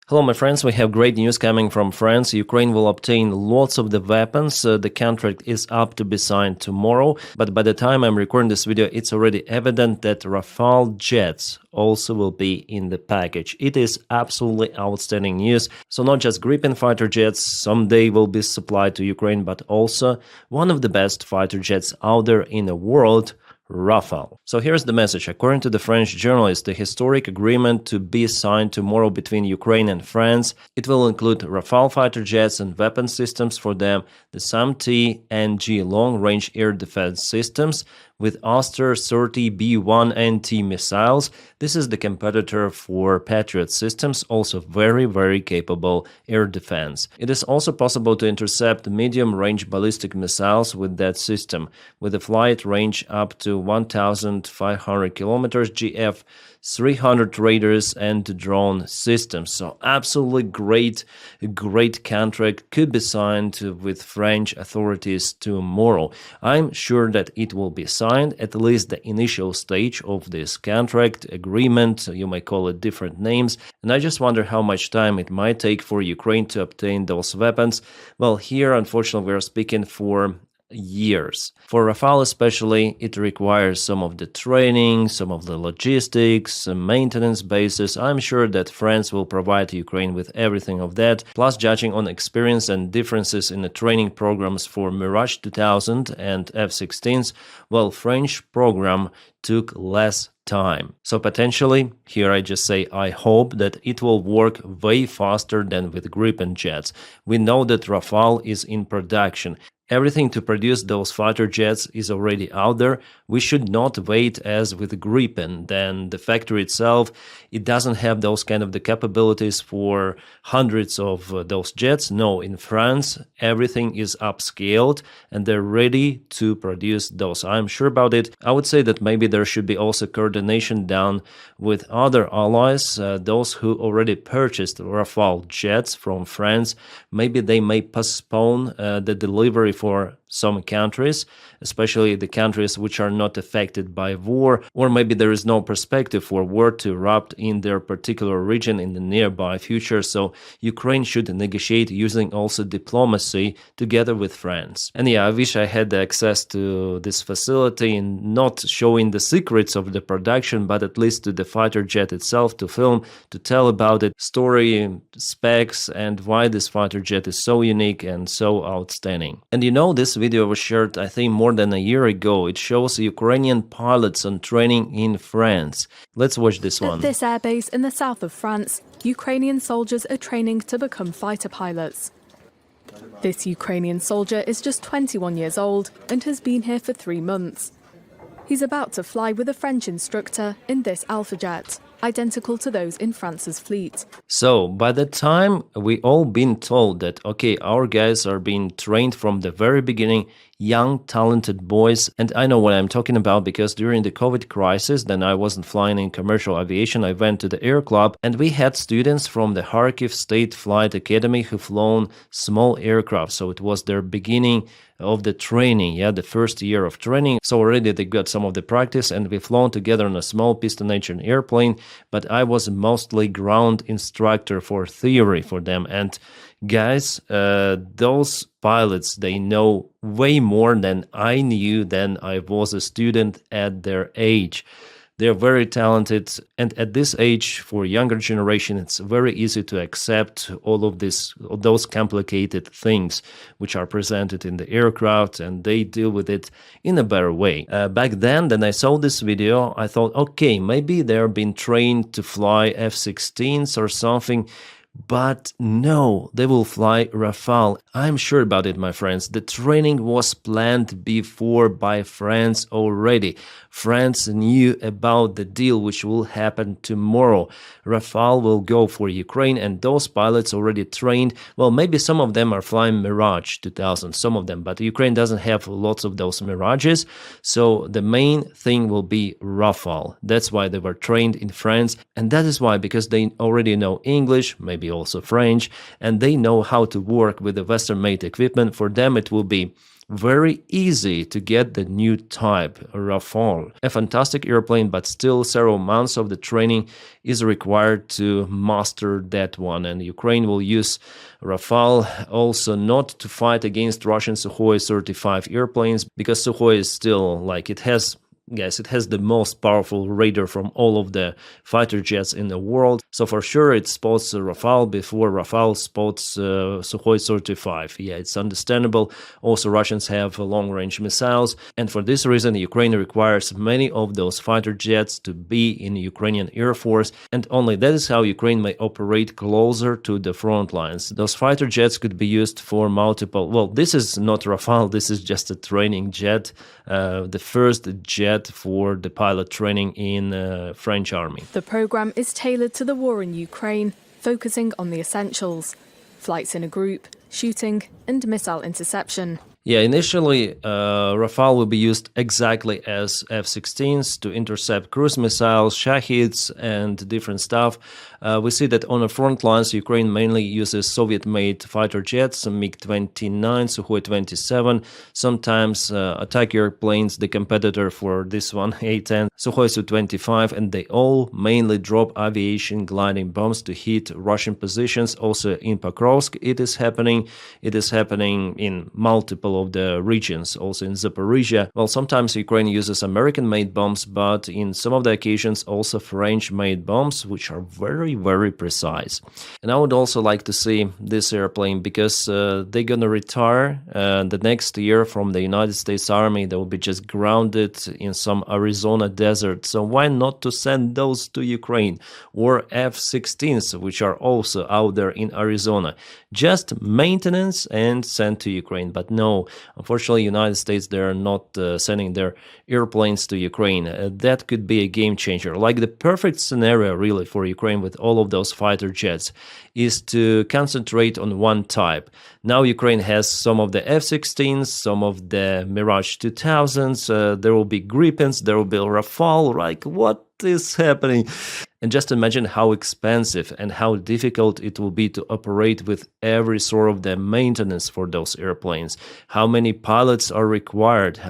Hello, my friends. We have great news coming from France. Ukraine will obtain lots of the weapons. The contract is up to be signed tomorrow. But by the time I'm recording this video, it's already evident that Rafale jets also will be in the package. It is absolutely outstanding news. So not just Gripen fighter jets someday will be supplied to Ukraine, but also one of the best fighter jets out there in the world, Rafale. So here's the message. According to the French journalist, the historic agreement to be signed tomorrow between Ukraine and France, it will include Rafale fighter jets and weapon systems for them, the SAM-T and G long-range air defense systems, with Aster-30B1NT missiles. This is the competitor for Patriot systems, also very capable air defense. It is also possible to intercept medium-range ballistic missiles with that system, with a flight range up to 1,500 kilometers, GF 300 radars and drone systems. So absolutely great contract could be signed with French authorities tomorrow. I'm sure that it will be signed, at least the initial stage of this contract agreement. You may call it different names. And I just wonder how much time it might take for Ukraine to obtain those weapons. Well, here, unfortunately, we're speaking for years. For Rafale especially, it requires some of the training, some of the logistics, some maintenance bases. I'm sure that France will provide Ukraine with everything of that. Plus, judging on experience and differences in the training programs for Mirage 2000 and F-16s, well, French program took less time. So potentially, here I just say I hope that it will work way faster than with Gripen jets. We know that Rafale is in production. Everything to produce those fighter jets is already out there. We should not wait as with Gripen. Then the factory itself, it doesn't have those kind of the capabilities for hundreds of those jets. No, in France, everything is upscaled and they're ready to produce those. I'm sure about it. I would say that maybe there should be also coordination done with other allies, those who already purchased Rafale jets from France. Maybe they may postpone the delivery for some countries, especially the countries which are not affected by war, or maybe there is no perspective for war to erupt in their particular region in the nearby future. So Ukraine should negotiate using also diplomacy together with France. And yeah, I wish I had access to this facility and not showing the secrets of the production, but at least to the fighter jet itself, to film, to tell about it, story, specs, and why this fighter jet is so unique and so outstanding. And you know, this video was shared, I think, more than a year ago. It shows Ukrainian pilots on training in France. Let's watch this one. At this airbase in the south of France, Ukrainian soldiers are training to become fighter pilots. This Ukrainian soldier is just 21 years old and has been here for 3 months. He's about to fly with a French instructor in this Alpha jet, identical to those in France's fleet. So by the time we all been told that, okay, our guys are being trained from the very beginning, young, talented boys, and I know what I'm talking about because during the COVID crisis, then I wasn't flying in commercial aviation, I went to the air club, and we had students from the Kharkiv State Flight Academy who flown small aircraft, so it was their beginning of the training, the first year of training. So already they got some of the practice, and we flown together on a small piston engine airplane, but I was mostly ground instructor for theory for them. And guys, those pilots, they know way more than I knew then I was a student at their age. They're very talented, and at this age, for younger generation, it's very easy to accept all of those complicated things which are presented in the aircraft, and they deal with it in a better way. Back then I saw this video, I thought, okay, maybe they're being trained to fly F-16s or something. But no, they will fly Rafale. I'm sure about it, my friends. The training was planned before by France already. France knew about the deal which will happen tomorrow. Rafale will go for Ukraine, and those pilots already trained. Well, maybe some of them are flying Mirage 2000, some of them, but Ukraine doesn't have lots of those Mirages. So the main thing will be Rafale. That's why they were trained in France, and that is why, because they already know English, maybe also French, and they know how to work with the Western-made equipment. For them, it will be very easy to get the new type, Rafale. A fantastic airplane, but still several months of the training is required to master that one. And Ukraine will use Rafale also not to fight against Russian Sukhoi 35 airplanes, because Sukhoi is still like it has the most powerful radar from all of the fighter jets in the world. So for sure it spots Rafale before Rafale spots Sukhoi 35. Yeah, it's understandable. Also Russians have long-range missiles, and for this reason Ukraine requires many of those fighter jets to be in the Ukrainian Air Force, and only that is how Ukraine may operate closer to the front lines. Those fighter jets could be used for multiple, well, this is not Rafale, this is just a training jet, the first jet for the pilot training in French army. The program is tailored to the war in Ukraine, focusing on the essentials: flights in a group, shooting, and missile interception. Yeah, initially, Rafale will be used exactly as F-16s to intercept cruise missiles, Shahids, and different stuff. We see that on the front lines, Ukraine mainly uses Soviet-made fighter jets, MiG-29, Sukhoi 27, sometimes attack airplanes, the competitor for this one, A-10, Sukhoi Su-25, and they all mainly drop aviation gliding bombs to hit Russian positions. Also in Pokrovsk it is happening. It is happening in multiple of the regions, also in Zaporizhia. Well, sometimes Ukraine uses American-made bombs, but in some of the occasions also French-made bombs, which are very, very precise. And I would also like to see this airplane because they're gonna retire the next year from the United States Army. They will be just grounded in some Arizona desert. So why not to send those to Ukraine? Or F-16s, which are also out there in Arizona. Just maintenance and send to Ukraine. But no, unfortunately, United States, they're not sending their airplanes to Ukraine. That could be a game changer. Like the perfect scenario really for Ukraine with all of those fighter jets is to concentrate on one type. Now Ukraine has some of the F-16s, some of the Mirage 2000s, there will be Gripens, there will be Rafale. Like, what is happening? And just imagine how expensive and how difficult it will be to operate with every sort of the maintenance for those airplanes. How many pilots are required?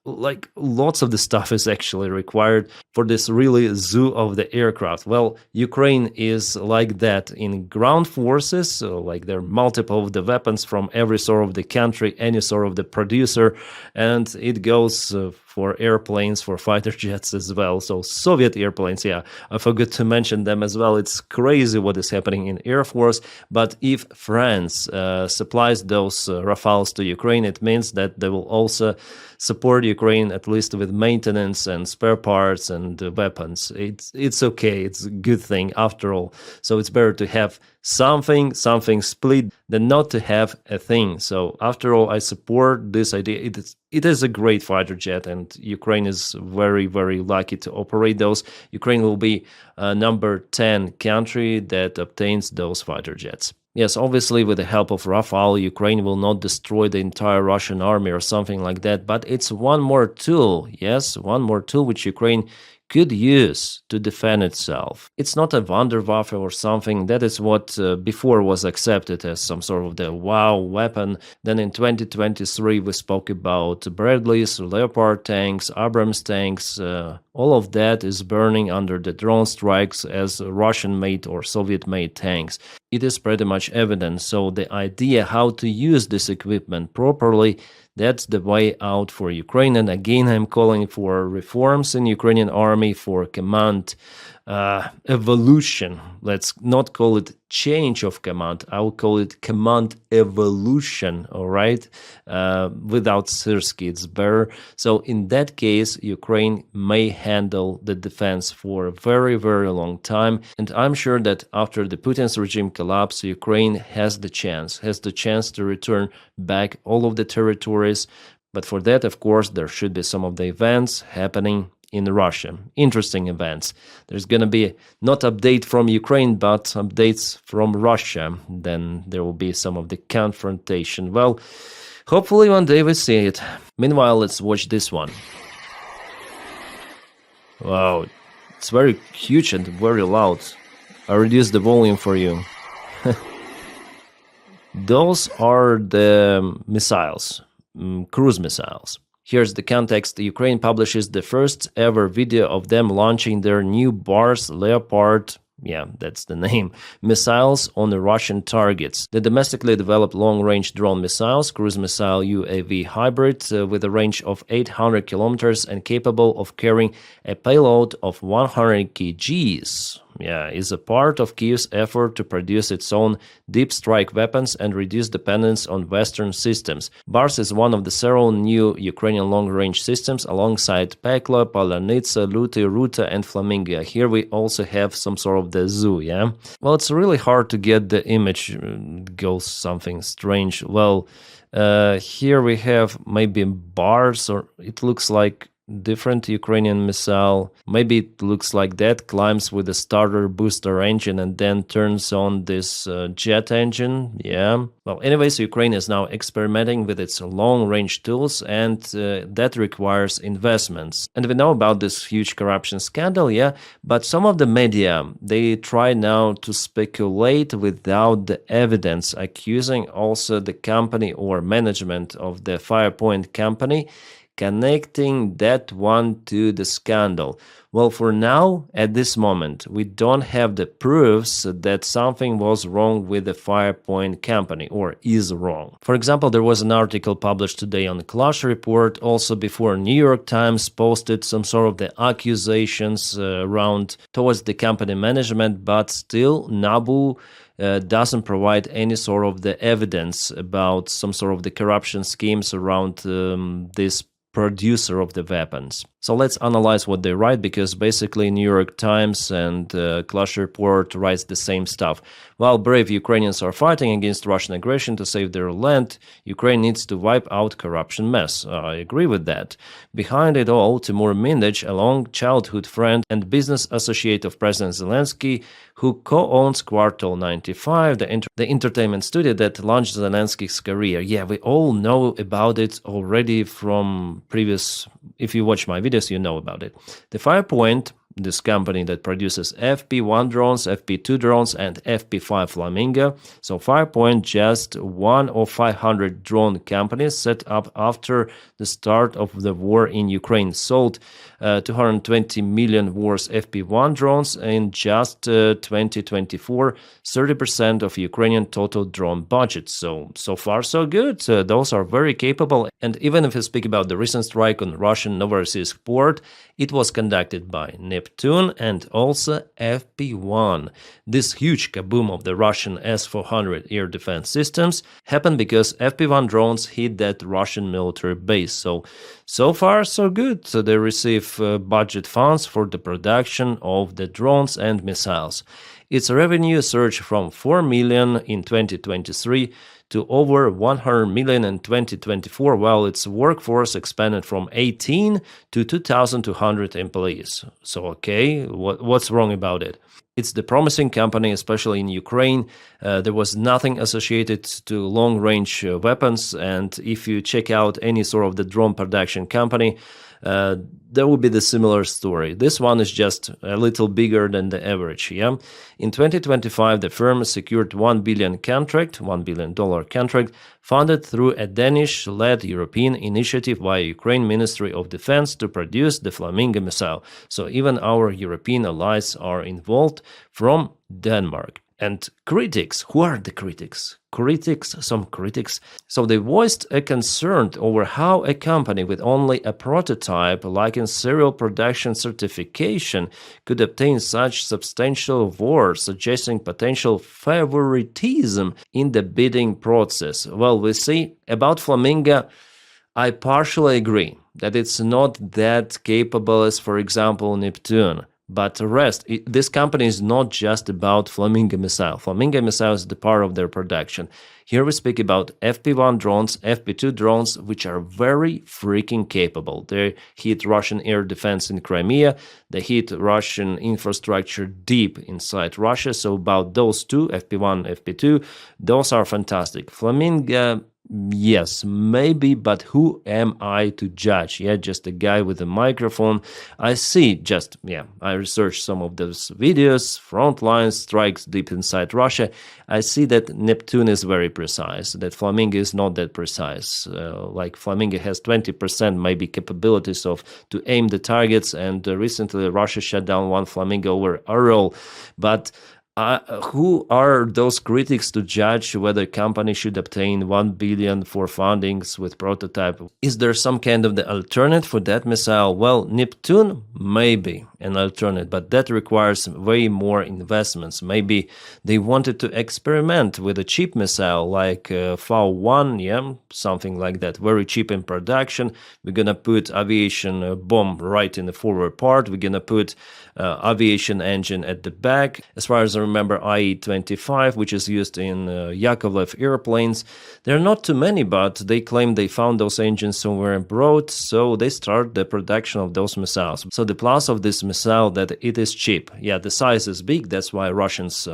Like lots of the stuff is actually required for this really zoo of the aircraft. Well, Ukraine is like that in ground forces, so like there are multiple of the weapons from every sort of the country, any sort of the producer, and it goes for airplanes, for fighter jets as well. So Soviet airplanes, yeah, I forgot to mention them as well. It's crazy what is happening in Air Force. But if France supplies those Rafales to Ukraine, it means that they will also support Ukraine at least with maintenance and spare parts and weapons. It's okay. It's a good thing after all. So it's better to have something split than not to have a thing. So after all, I support this idea. It is a great fighter jet, and Ukraine is very, very lucky to operate those. Ukraine will be number 10 country that obtains those fighter jets. Yes, obviously with the help of Rafale, Ukraine will not destroy the entire Russian army or something like that, but it's one more tool, yes, one more tool which Ukraine could use to defend itself. It's not a Wunderwaffe or something. That is what before was accepted as some sort of the wow weapon. Then in 2023 we spoke about Bradleys, Leopard tanks, Abrams tanks. All of that is burning under the drone strikes as Russian-made or Soviet-made tanks. It is pretty much evident. So the idea how to use this equipment properly, that's the way out for Ukraine. And again, I'm calling for reforms in Ukrainian army, for command evolution. Let's not call it change of command. I will call it command evolution, all right? Without Syrsky, it's better. So in that case, Ukraine may handle the defense for a very, very long time. And I'm sure that after the Putin's regime collapse, Ukraine has the chance to return back all of the territories. But for that, of course, there should be some of the events happening in Russia. Interesting events. There's going to be not update from Ukraine, but updates from Russia. Then there will be some of the confrontation. Well, hopefully one day we see it. Meanwhile, let's watch this one. Wow, it's very huge and very loud. I reduced the volume for you. Those are the missiles. cruise missiles. Here's the context. Ukraine publishes the first ever video of them launching their new Bars Leopard, yeah, that's the name, missiles on the Russian targets. The domestically developed long-range drone missiles, cruise missile UAV hybrid with a range of 800 kilometers and capable of carrying a payload of 100 kgs. Yeah, is a part of Kyiv's effort to produce its own deep strike weapons and reduce dependence on Western systems. Bars is one of the several new Ukrainian long-range systems alongside Pekla, Palanitsa, Luty, Ruta, and Flamingo. Here we also have some sort of the zoo, yeah? Well, it's really hard to get the image, goes something strange. Well, here we have maybe bars, or it looks like different Ukrainian missile. Maybe it looks like that, climbs with a starter booster engine and then turns on this jet engine. Yeah. Well, anyways, Ukraine is now experimenting with its long-range tools, and that requires investments. And we know about this huge corruption scandal, yeah, but some of the media, they try now to speculate without the evidence, accusing also the company or management of the Firepoint company connecting that one to the scandal. Well, for now, at this moment, we don't have the proofs that something was wrong with the Firepoint company or is wrong. For example, there was an article published today on the Clash Report, also before New York Times posted some sort of the accusations around towards the company management, but still NABU doesn't provide any sort of the evidence about some sort of the corruption schemes around this producer of the weapons. So let's analyze what they write, because basically New York Times and Clash Report writes the same stuff. While brave Ukrainians are fighting against Russian aggression to save their land, Ukraine needs to wipe out corruption mess. I agree with that. Behind it all, Timur Mindich, a long childhood friend and business associate of President Zelensky, who co-owns Quartal 95, the entertainment studio that launched Zelensky's career. Yeah, we all know about it already from previous, if you watch my videos, you know about it. The Firepoint, this company that produces FP1 drones, FP2 drones, and FP5 Flamingo. So Firepoint, just one of 500 drone companies set up after the start of the war in Ukraine, sold 220 million worth FP1 drones in just 2024, 30% of Ukrainian total drone budget. So far so good. Those are very capable. And even if we speak about the recent strike on Russian Novorossiysk port, it was conducted by Neptune and also FP1. This huge kaboom of the Russian S-400 air defense systems happened because FP1 drones hit that Russian military base. So far so good. So they receive budget funds for the production of the drones and missiles. Its revenue surged from 4 million in 2023 to over 100 million in 2024, while its workforce expanded from 18 to 2,200 employees. So, okay, what's wrong about it? It's the promising company, especially in Ukraine. There was nothing associated to long-range weapons, and if you check out any sort of the drone production company, there will be the similar story. This one is just a little bigger than the average, yeah? In 2025, the firm secured $1 billion contract, funded through a Danish-led European initiative by Ukraine Ministry of Defense to produce the Flamingo missile. So even our European allies are involved from Denmark. And critics, who are the critics? Some critics. So they voiced a concern over how a company with only a prototype, like in serial production certification, could obtain such substantial awards, suggesting potential favoritism in the bidding process. Well, we see about Flamingo, I partially agree that it's not that capable as, for example, Neptune. But the rest, this company is not just about Flamingo missile. Flamingo missile is the part of their production. Here we speak about FP1 drones, FP2 drones, which are very freaking capable. They hit Russian air defense in Crimea. They hit Russian infrastructure deep inside Russia. So about those two, FP1, FP2, those are fantastic. Flamingo, Yes, maybe, but who am I to judge? Yeah, just a guy with a microphone. I see just, yeah, I researched some of those videos, front lines, strikes deep inside Russia. I see that Neptune is very precise, that Flamingo is not that precise. Like Flamingo has 20% maybe capabilities of to aim the targets, and recently Russia shut down one Flamingo over Ural, but who are those critics to judge whether company should obtain 1 billion for fundings with prototype? Is there some kind of the alternate for that missile? Well, Neptune maybe an alternate, but that requires way more investments. Maybe they wanted to experiment with a cheap missile like V1, yeah, something like that, very cheap in production. We're gonna put aviation bomb right in the forward part. We're gonna put aviation engine at the back. As far as I remember, IE-25, which is used in Yakovlev airplanes. There are not too many, but they claim they found those engines somewhere abroad, so they start the production of those missiles. So the plus of this missile that it is cheap. Yeah, the size is big, that's why Russians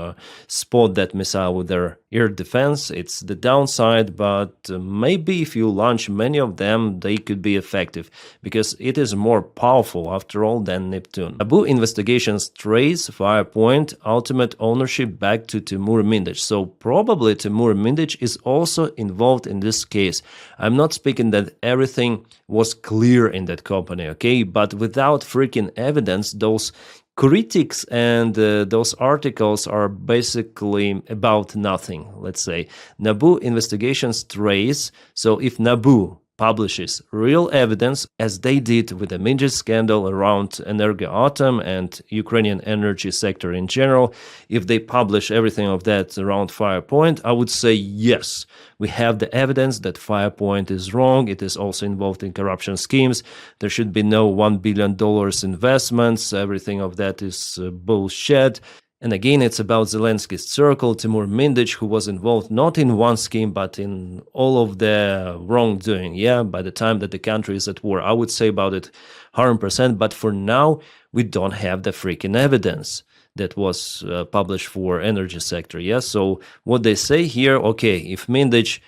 spot that missile with their air defense. It's the downside, but maybe if you launch many of them, they could be effective, because it is more powerful after all than Neptune. Abu investigations trace Firepoint ultimate ownership back to Timur Mindich, so probably Timur Mindich is also involved in this case. I'm not speaking that everything was clear in that company, okay, but without freaking evidence, those critics and those articles are basically about nothing, let's say. Nabu investigations trace, so if Nabu publishes real evidence, as they did with the Mindich scandal around Energoatom and Ukrainian energy sector in general, if they publish everything of that around Firepoint, I would say yes, we have the evidence that Firepoint is wrong, it is also involved in corruption schemes, there should be no $1 billion investments, everything of that is bullshit. And again, it's about Zelensky's circle, Timur Mindich, who was involved not in one scheme, but in all of the wrongdoing. Yeah, by the time that the country is at war, I would say about it 100%. But for now, we don't have the freaking evidence that was published for energy sector. Yeah, so what they say here, okay, if Mindich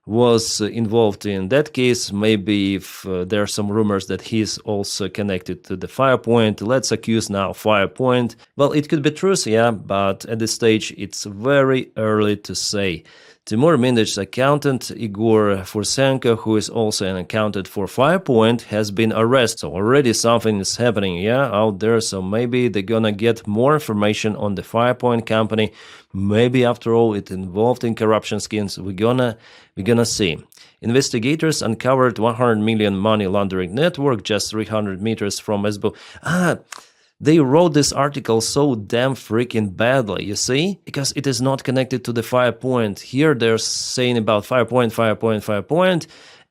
was involved in that case, maybe if there are some rumors that he's also connected to the Firepoint, let's accuse now Firepoint. Well, it could be true, yeah, but at this stage it's very early to say. Timur Mindich's accountant, Igor Fursenko, who is also an accountant for Firepoint, has been arrested. So already something is happening, yeah, out there. So maybe they're gonna get more information on the Firepoint company. Maybe after all, it's involved in corruption schemes. We're gonna see. Investigators uncovered 100 million money laundering network just 300 meters from SBO. They wrote this article so damn freaking badly, you see? Because it is not connected to the Firepoint. Here they're saying about Firepoint,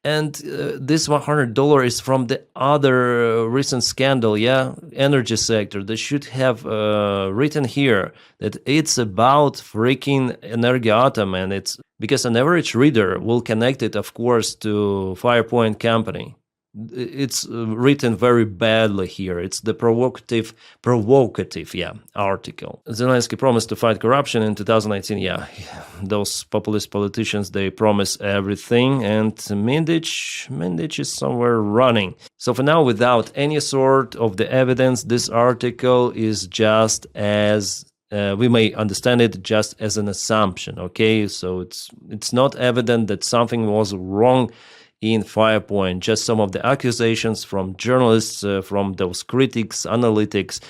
and this $100 is from the other recent scandal, yeah? Energy sector. They should have written here that it's about freaking Energoatom, and it's because an average reader will connect it, of course, to Firepoint company. It's written very badly here. It's the provocative, article. Zelensky promised to fight corruption in 2019. Yeah, those populist politicians, they promise everything, and Mindich is somewhere running. So for now, without any sort of the evidence, this article is just as we may understand it just as an assumption. Okay, so it's not evident that something was wrong in Firepoint, just some of the accusations from journalists, from those critics, analytics,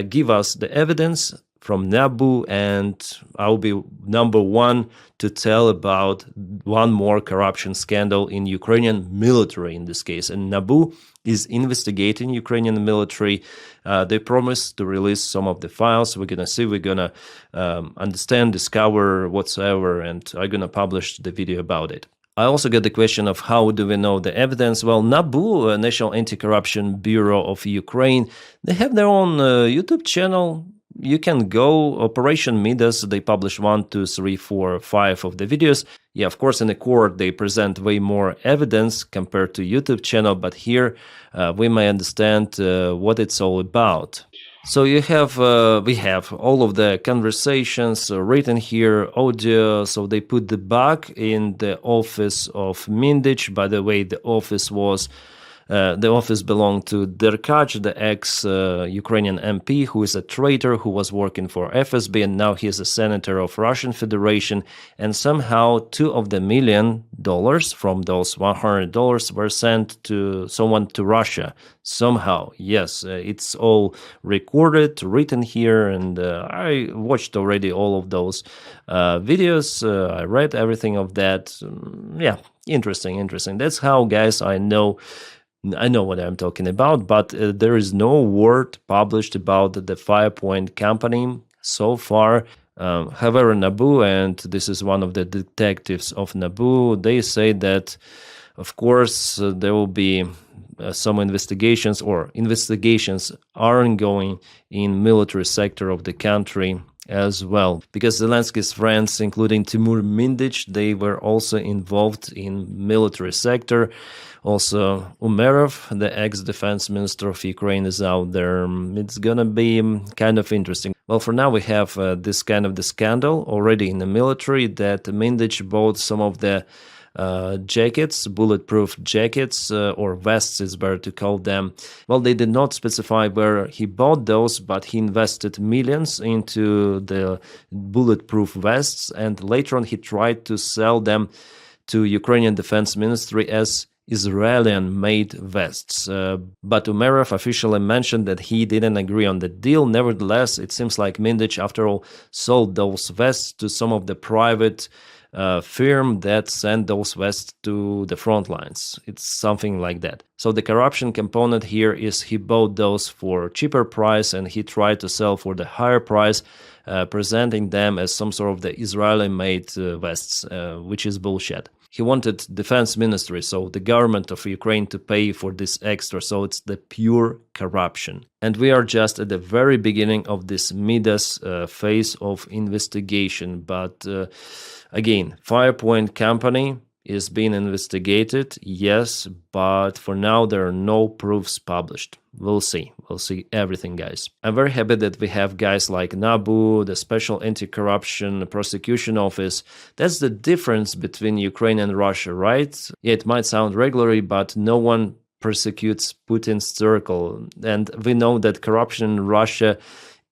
give us the evidence from Nabu, and I'll be number one to tell about one more corruption scandal in Ukrainian military in this case. And Nabu is investigating Ukrainian military. They promised to release some of the files. We're gonna see, we're gonna understand, discover whatsoever, and I'm gonna publish the video about it. I also get the question of how do we know the evidence? Well, NABU, National Anti-Corruption Bureau of Ukraine, they have their own YouTube channel. You can go, Operation Midas, they publish 1, 2, 3, 4, 5 of the videos. Yeah, of course, in the court, they present way more evidence compared to YouTube channel, but here we may understand what it's all about. So we have all of the conversations written here, audio. So they put the bug in the office of Mindich. By the way, the office belonged to Derkach, the ex-Ukrainian MP, who is a traitor who was working for FSB, and now he is a senator of Russian Federation. And somehow $2 million from those $100 were sent to someone to Russia. Somehow, yes, it's all recorded, written here, and I watched already all of those videos. I read everything of that. Yeah, interesting. That's how, guys, I know what I'm talking about, but there is no word published about the Firepoint company so far. However, NABU, and this is one of the detectives of NABU, they say that, of course, there will be some investigations are ongoing in military sector of the country as well, because Zelensky's friends, including Timur Mindich, they were also involved in military sector. Also, Umerov, the ex-defense minister of Ukraine, is out there. It's gonna be kind of interesting. Well, for now, we have this kind of the scandal already in the military that Mindich bought some of the jackets, bulletproof jackets, or vests is better to call them. Well, they did not specify where he bought those, but he invested millions into the bulletproof vests, and later on he tried to sell them to Ukrainian Defense Ministry as Israeli-made vests. But Umerov officially mentioned that he didn't agree on the deal. Nevertheless, it seems like Mindich, after all, sold those vests to some of the private firm that sent those vests to the front lines. It's something like that. So the corruption component here is he bought those for cheaper price and he tried to sell for the higher price, presenting them as some sort of the Israeli-made vests, which is bullshit. He wanted defense ministry, so the government of Ukraine, to pay for this extra. So it's the pure corruption. And we are just at the very beginning of this Midas phase of investigation. But again, Firepoint company is being investigated, yes, but for now there are no proofs published. We'll see everything, guys. I'm very happy that we have guys like NABU, the Special Anti-Corruption Prosecution Office. That's the difference between Ukraine and Russia, right? Yeah, it might sound regularly, but no one persecutes Putin's circle. And we know that corruption in Russia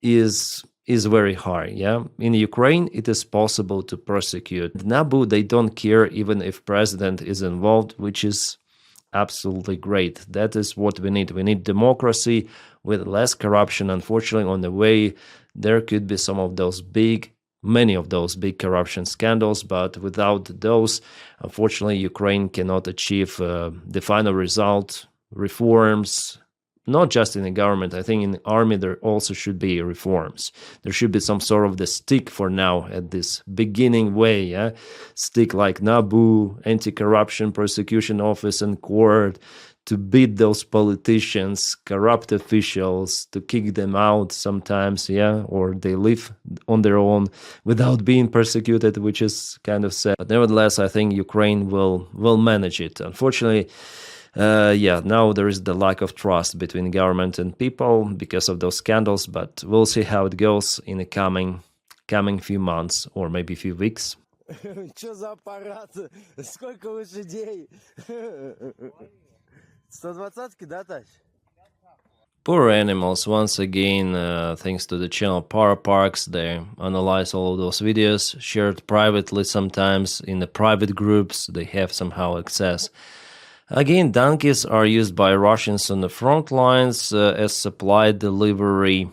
is very high, yeah? In Ukraine, it is possible to prosecute. NABU, they don't care even if president is involved, which is absolutely great. That is what we need. We need democracy with less corruption. Unfortunately, on the way, there could be many of those big corruption scandals, but without those, unfortunately, Ukraine cannot achieve the final result, reforms. Not just in the government, I think in the army there also should be reforms. There should be some sort of the stick for now at this beginning way, yeah? Stick like NABU, Anti-Corruption Prosecution Office and Court, to beat those politicians, corrupt officials, to kick them out sometimes, yeah? Or they live on their own without being persecuted, which is kind of sad. But nevertheless, I think Ukraine will manage it. Unfortunately, now there is the lack of trust between government and people because of those scandals, but we'll see how it goes in the coming few months or maybe few weeks. Что за аппарат? Сколько лошадей? 120-ки, да, Тась? Poor animals, once again, thanks to the channel Power Parks, they analyze all of those videos, shared privately sometimes in the private groups, they have somehow access. Again, donkeys are used by Russians on the front lines as supply delivery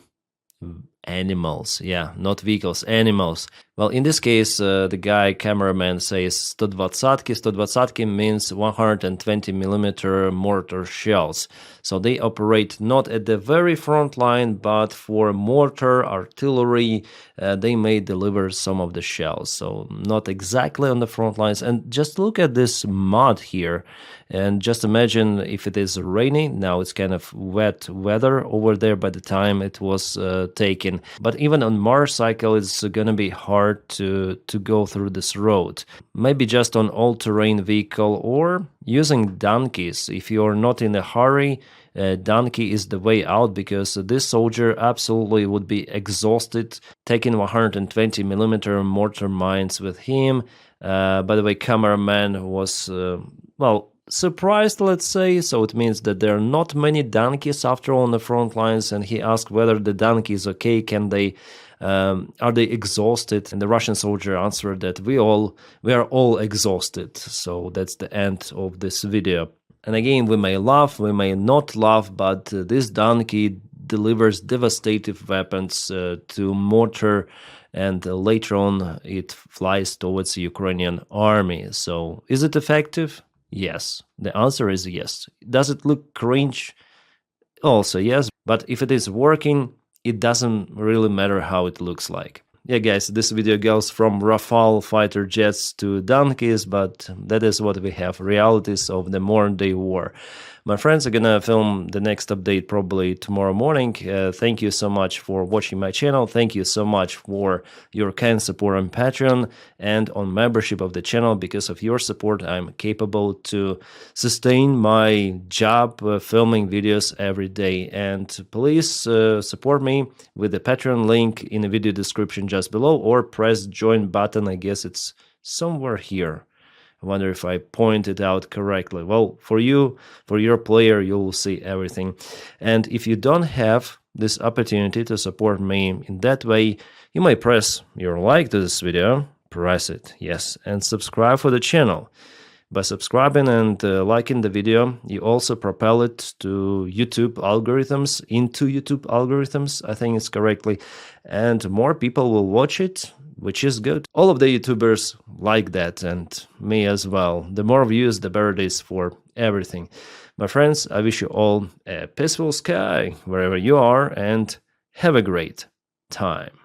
animals. Yeah, not vehicles, animals. Well, in this case, the cameraman says 120-ки. 120-ки means 120 millimeter mortar shells. So they operate not at the very front line, but for mortar, artillery, they may deliver some of the shells. So not exactly on the front lines. And just look at this mud here. And just imagine if it is rainy. Now it's kind of wet weather over there by the time it was taken. train. But even on motorcycle, it's gonna be hard to go through this road. Maybe just on all-terrain vehicle or using donkeys. If you're not in a hurry, donkey is the way out, because this soldier absolutely would be exhausted taking 120 millimeter mortar mines with him. By the way, cameraman was well, surprised, let's say, so it means that there are not many donkeys after all on the front lines, and he asked whether the donkey is okay, can they are they exhausted? And the Russian soldier answered that we are all exhausted. So that's the end of this video. And again, we may laugh, we may not laugh, but this donkey delivers devastating weapons to mortar, and later on it flies towards the Ukrainian army. So is it effective? Yes. The answer is yes. Does it look cringe? Also yes. But if it is working, it doesn't really matter how it looks like. Yeah, guys, this video goes from Rafale fighter jets to donkeys, but that is what we have, realities of the modern day war. My friends are gonna film the next update probably tomorrow morning. Thank you so much for watching my channel. Thank you so much for your kind support on Patreon and on membership of the channel. Because of your support, I'm capable to sustain my job filming videos every day. And please support me with the Patreon link in the video description just below, or press join button. I guess it's somewhere here. I wonder if I pointed out correctly. Well, for you, for your player, you will see everything. And if you don't have this opportunity to support me in that way, you may press your like to this video, press it, yes, and subscribe for the channel. By subscribing and liking the video, you also propel it to YouTube algorithms, I think it's correctly, and more people will watch it, which is good. All of the YouTubers like that, and me as well. The more views, the better it is for everything. My friends, I wish you all a peaceful sky wherever you are, and have a great time.